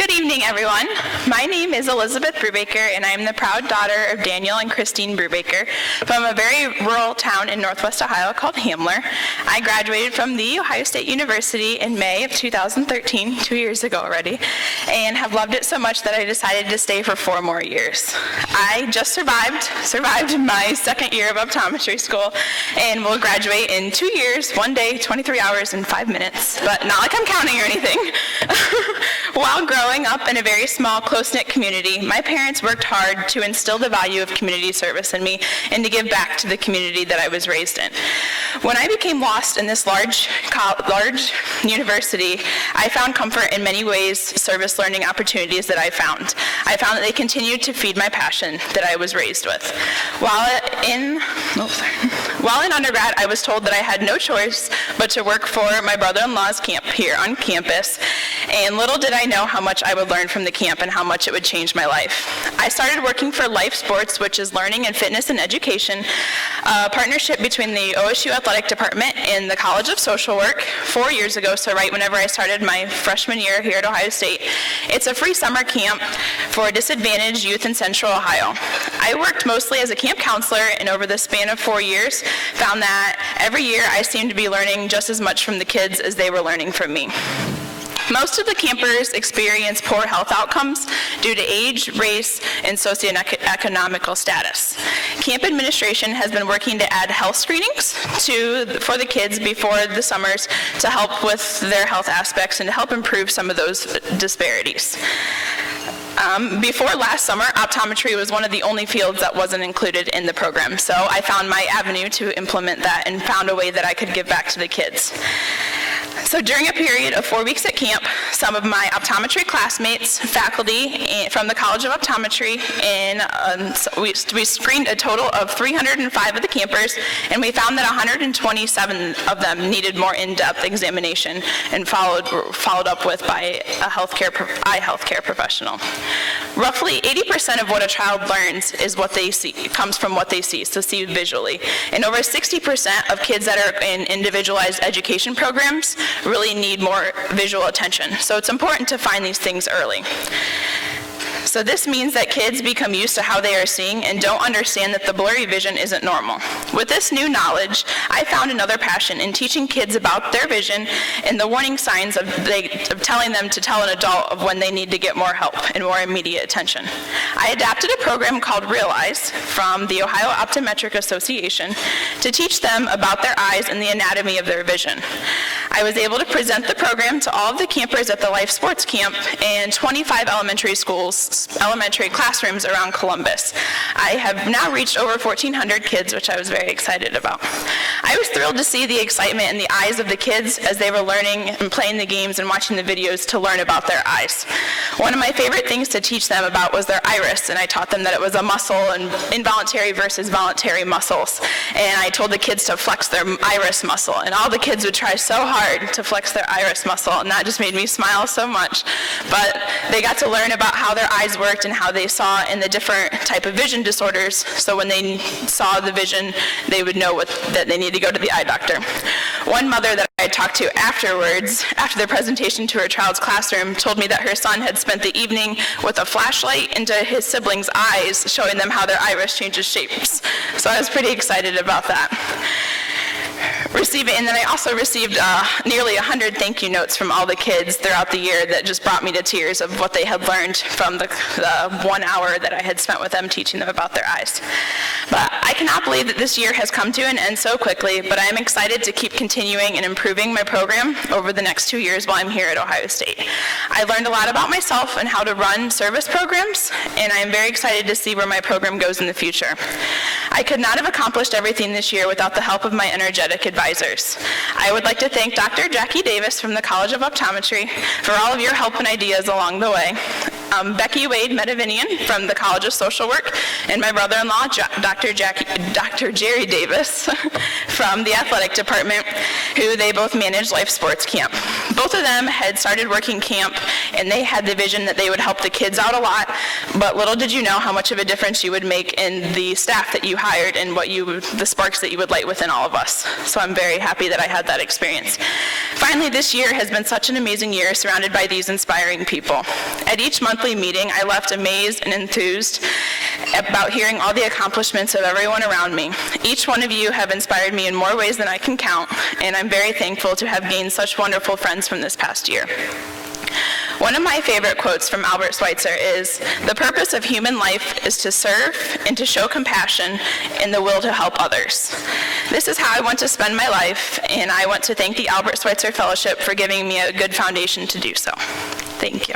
Good evening, everyone. My name is Elizabeth Brubaker, and I am the proud daughter of Daniel and Christine Brubaker from a very rural town in Northwest Ohio called Hamler. I graduated from The Ohio State University in May of 2013, 2 years ago already, and have loved it so much that I decided to stay for 4 more years. I just survived my second year of optometry school, and will graduate in 2 years, 1 day, 23 hours, and 5 minutes, but not like I'm counting or anything. While growing up in a very small, close-knit community, my parents worked hard to instill the value of community service in me and to give back to the community that I was raised in. When I became lost in this large university, I found comfort in many ways service learning opportunities that I found. I found that they continued to feed my passion that I was raised with. While in undergrad, I was told that I had no choice but to work for my brother-in-law's camp here on campus, and little did I know how much I would learn from the camp and how much it would change my life. I started working for Life Sports, which is learning and fitness and education, a partnership between the OSU Athletic Department and the College of Social Work 4 years ago, so right whenever I started my freshman year here at Ohio State. It's a free summer camp for disadvantaged youth in Central Ohio. I worked mostly as a camp counselor, and over the span of 4 years, found that every year I seemed to be learning just as much from the kids as they were learning from me. Most of the campers experience poor health outcomes due to age, race, and socioeconomic status. Camp administration has been working to add health screenings for the kids before the summers to help with their health aspects and to help improve some of those disparities. Before last summer, optometry was one of the only fields that wasn't included in the program, so I found my avenue to implement that and found a way that I could give back to the kids. So during a period of 4 weeks at camp, some of my optometry classmates, faculty from the College of Optometry, and we screened a total of 305 of the campers, and we found that 127 of them needed more in-depth examination and followed up with by a eye healthcare professional. Roughly 80% of what a child learns is what they see, comes from what they see, so see visually. And over 60% of kids that are in individualized education programs really need more visual attention. So it's important to find these things early. So this means that kids become used to how they are seeing and don't understand that the blurry vision isn't normal. With this new knowledge, I found another passion in teaching kids about their vision and the warning signs of telling them to tell an adult of when they need to get more help and more immediate attention. I adapted a program called Realize from the Ohio Optometric Association to teach them about their eyes and the anatomy of their vision. I was able to present the program to all of the campers at the Life Sports Camp and 25 elementary classrooms around Columbus. I have now reached over 1,400 kids, which I was very excited about. I was thrilled to see the excitement in the eyes of the kids as they were learning and playing the games and watching the videos to learn about their eyes. One of my favorite things to teach them about was their iris, and I taught them that it was a muscle and involuntary versus voluntary muscles. And I told the kids to flex their iris muscle, and all the kids would try so hard to flex their iris muscle, and that just made me smile so much. But they got to learn about how their eyes worked and how they saw in the different type of vision disorders, so when they saw the vision, they would know that they need to go to the eye doctor. One mother that I talked to afterwards, after the presentation to her child's classroom, told me that her son had spent the evening with a flashlight into his siblings' eyes, showing them how their iris changes shapes. So I was pretty excited about that. And then I also received nearly 100 thank you notes from all the kids throughout the year that just brought me to tears of what they had learned from the 1 hour that I had spent with them teaching them about their eyes. But I cannot believe that this year has come to an end so quickly, but I am excited to keep continuing and improving my program over the next 2 years while I'm here at Ohio State. I learned a lot about myself and how to run service programs, and I am very excited to see where my program goes in the future. I could not have accomplished everything this year without the help of my energetic advisors. I would like to thank Dr. Jackie Davis from the College of Optometry for all of your help and ideas along the way. Becky Wade Medavinian from the College of Social Work, and my brother-in-law, Dr. Jerry Davis from the Athletic Department, who they both manage Life Sports Camp. Both of them had started working camp, and they had the vision that they would help the kids out a lot, but little did you know how much of a difference you would make in the staff that you hired and the sparks that you would light within all of us. So I'm very happy that I had that experience. Finally, this year has been such an amazing year surrounded by these inspiring people. At each monthly meeting, I left amazed and enthused about hearing all the accomplishments of everyone around me. Each one of you have inspired me in more ways than I can count, and I'm very thankful to have gained such wonderful friends from this past year. One of my favorite quotes from Schweitzer is, "The purpose of human life is to serve and to show compassion and the will to help others." This is how I want to spend my life, and I want to thank the Schweitzer Fellowship for giving me a good foundation to do so. Thank you.